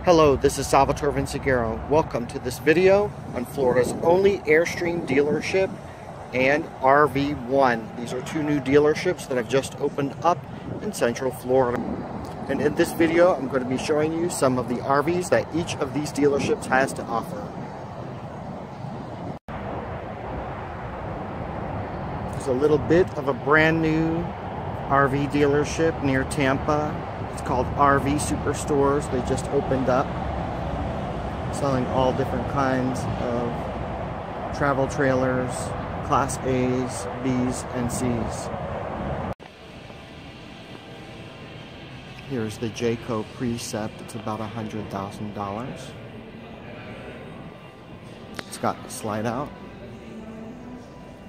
Hello, this is Salvatore Vinciguerra. Welcome to this video on Florida's only Airstream dealership and RV1. These are two new dealerships that have just opened up in Central Florida. And in this video, I'm going to be showing you some of the RVs that each of these dealerships has to offer. There's a little bit of a brand new RV dealership near Tampa. It's called RV Superstores. They just opened up, selling all different kinds of travel trailers, Class A's, B's, and C's. Here's the Jayco Precept. It's about $100,000. It's got a slide out,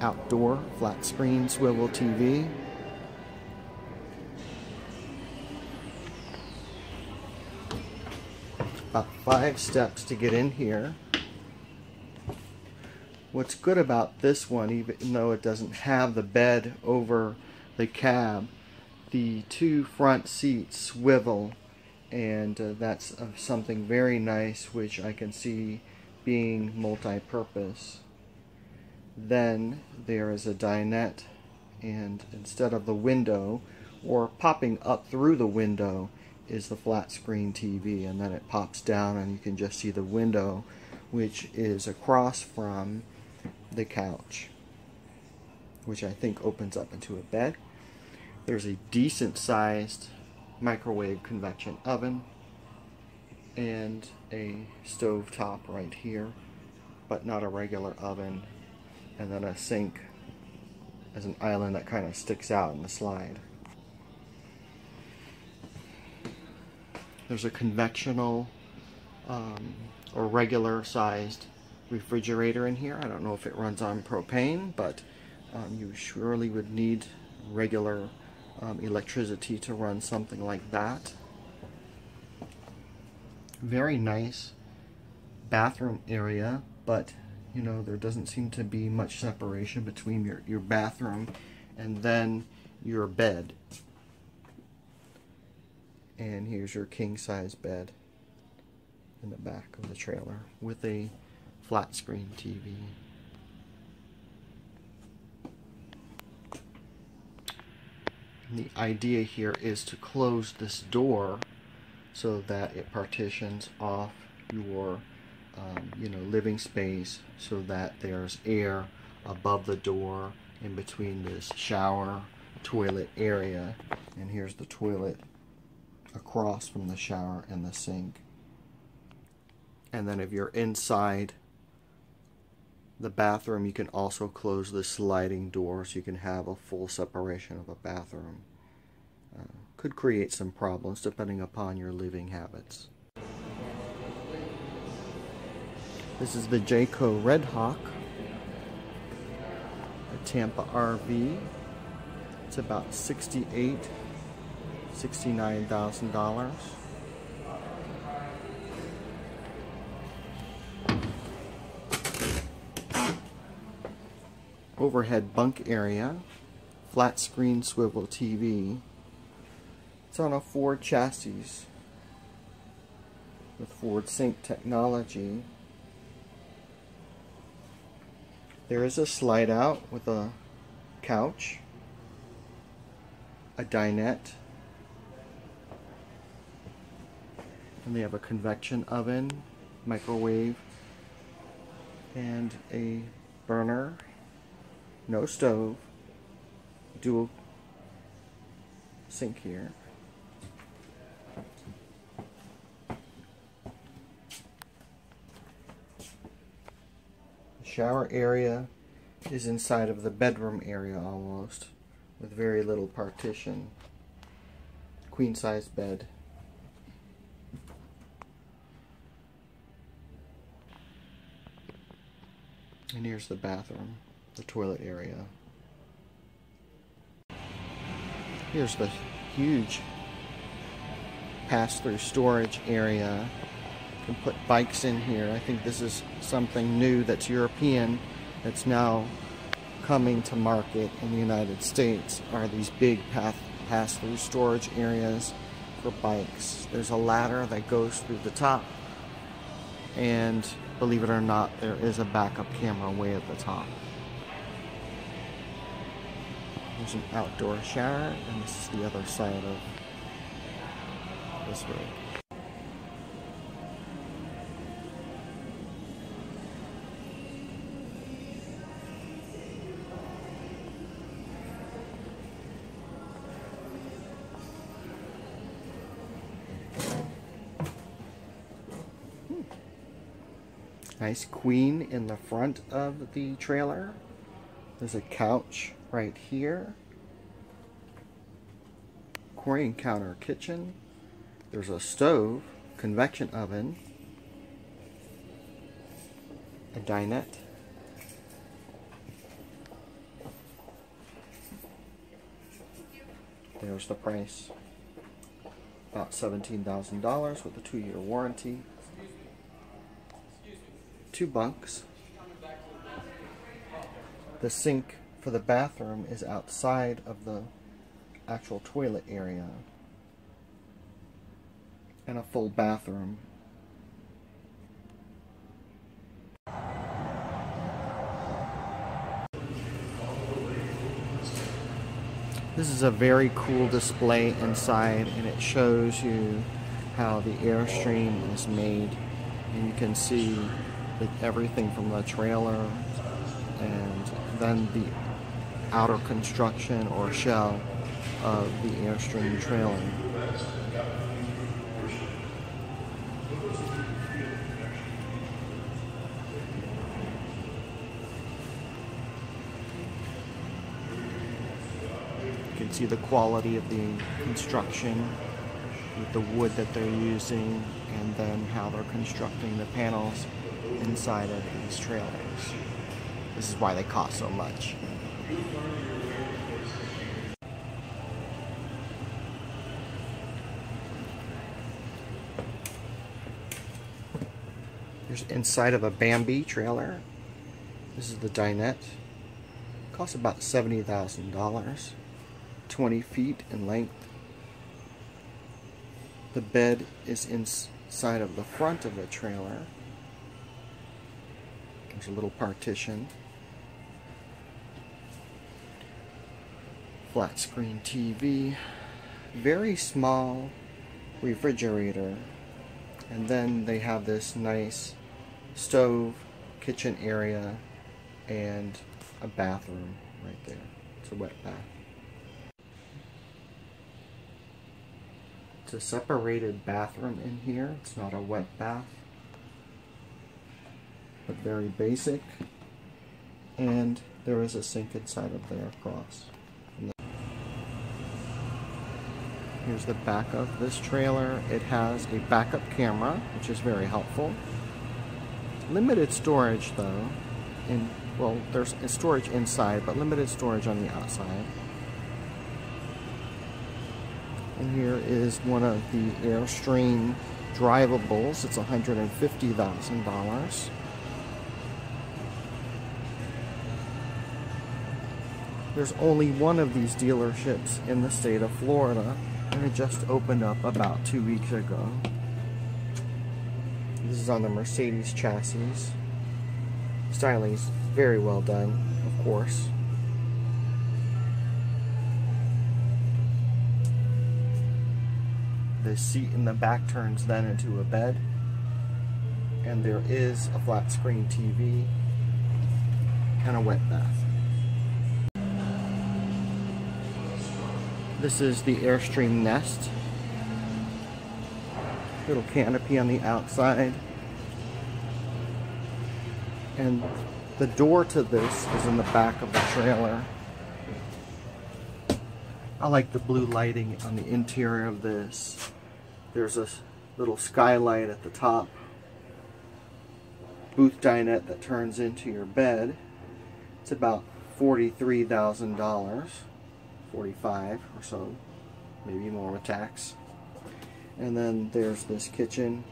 outdoor, flat screen, swivel TV. About 5 steps to get in here. What's good about this one, even though it doesn't have the bed over the cab, the two front seats swivel, and that's something very nice, which I can see being multi-purpose. Then there is a dinette, and instead of the window, or popping up through the window, is the flat screen TV, and then it pops down and you can just see the window, which is across from the couch, which I think opens up into a bed. There's a decent sized microwave convection oven and a stove top right here, but not a regular oven, and then a sink as an island that kind of sticks out in the slide. There's a convectional or regular sized refrigerator in here. I don't know if it runs on propane, but you surely would need regular electricity to run something like that. Very nice bathroom area, but you know, there doesn't seem to be much separation between your bathroom and then your bed. And here's your king-size bed in the back of the trailer with a flat screen TV. And the idea here is to close this door so that it partitions off your living space, so that there's air above the door in between this shower toilet area. And here's the toilet across from the shower and the sink. And then if you're inside the bathroom, you can also close the sliding door so you can have a full separation of a bathroom. Could create some problems depending upon your living habits. This is the Jayco Red Hawk, a Tampa RV. It's about $69,000. Overhead bunk area, flat screen swivel TV. It's on a Ford chassis with Ford Sync technology. There is a slide out with a couch, a dinette, and they have a convection oven, microwave, and a burner, no stove, dual sink here. The shower area is inside of the bedroom area almost, with very little partition. Queen size bed. And here's the bathroom, the toilet area. Here's the huge pass-through storage area. You can put bikes in here. I think this is something new that's European, that's now coming to market in the United States, are these big pass-through storage areas for bikes. There's a ladder that goes through the top, and believe it or not, there is a backup camera way at the top. There's an outdoor shower, and this is the other side of this road. Nice queen in the front of the trailer. There's a couch right here. Corian counter kitchen. There's a stove, convection oven, a dinette, there's the price. About $17,000 with a 2-year warranty. 2 bunks. The sink for the bathroom is outside of the actual toilet area. And a full bathroom. This is a very cool display inside, and it shows you how the Airstream is made. And you can see everything from the trailer and then the outer construction or shell of the Airstream trailer. You can see the quality of the construction with the wood that they're using, and then how they're constructing the panels inside of these trailers. This is why they cost so much. Here's inside of a Bambi trailer. This is the dinette. Costs about $70,000. 20 feet in length. The bed is inside of the front of the trailer. There's a little partition. Flat screen TV. Very small refrigerator. And then they have this nice stove, kitchen area, and a bathroom right there. It's a wet bath. It's a separated bathroom in here. It's not a wet bath, but very basic. And there is a sink inside of there across. Here's the back of this trailer. It has a backup camera, which is very helpful. Limited storage though. Well, there's storage inside, but limited storage on the outside. And here is one of the Airstream drivables. It's $150,000. There's only one of these dealerships in the state of Florida, and it just opened up about 2 weeks ago. This is on the Mercedes chassis. Styling's very well done, of course. The seat in the back turns then into a bed, and there is a flat screen TV and a wet bath. This is the Airstream Nest. Little canopy on the outside. And the door to this is in the back of the trailer. I like the blue lighting on the interior of this. There's a little skylight at the top. Booth dinette that turns into your bed. It's about $43,000. 45 or so, maybe more with tax. And then there's this kitchen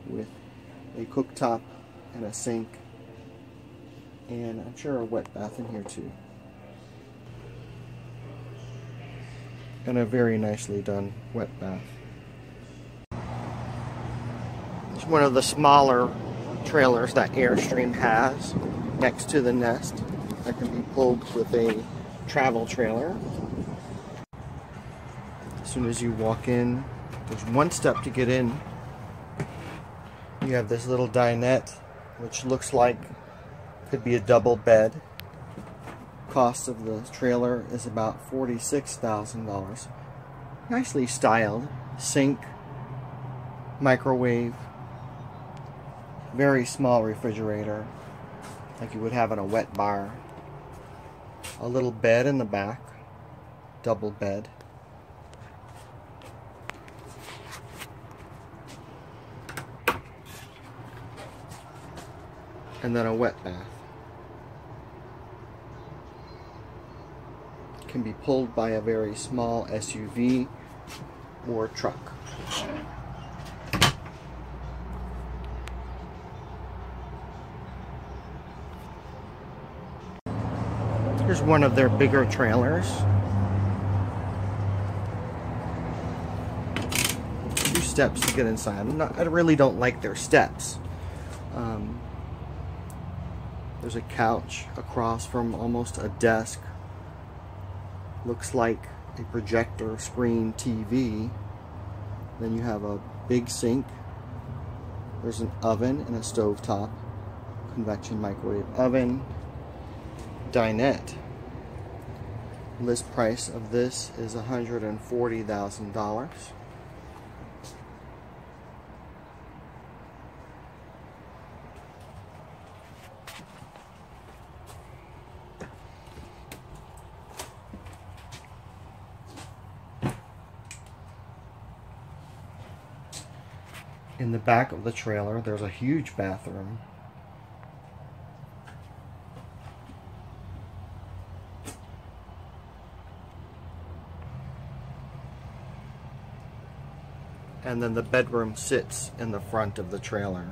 with a cooktop and a sink, and I'm sure a wet bath in here too. And a very nicely done wet bath. It's one of the smaller trailers that Airstream has next to the Nest that can be pulled with a travel trailer. As soon as you walk in, there's one step to get in. You have this little dinette, which looks like could be a double bed. Cost of the trailer is about $46,000. Nicely styled. Sink, microwave, very small refrigerator, like you would have in a wet bar. A little bed in the back, double bed. And then a wet bath. Can be pulled by a very small SUV or truck. Here's one of their bigger trailers. A few steps to get inside. I really don't like their steps. There's a couch across from almost a desk. Looks like a projector screen TV. Then you have a big sink. There's an oven and a stovetop. Convection microwave oven. Dinette. List price of this is $140,000. In the back of the trailer, there's a huge bathroom. And then the bedroom sits in the front of the trailer.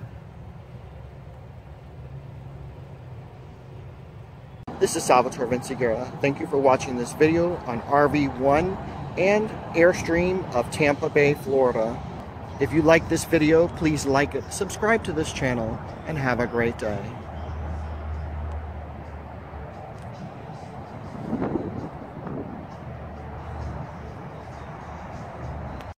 This is Salvatore Vinciguerra. Thank you for watching this video on RV1 and Airstream of Tampa Bay, Florida. If you like this video, please like it, subscribe to this channel, and have a great day.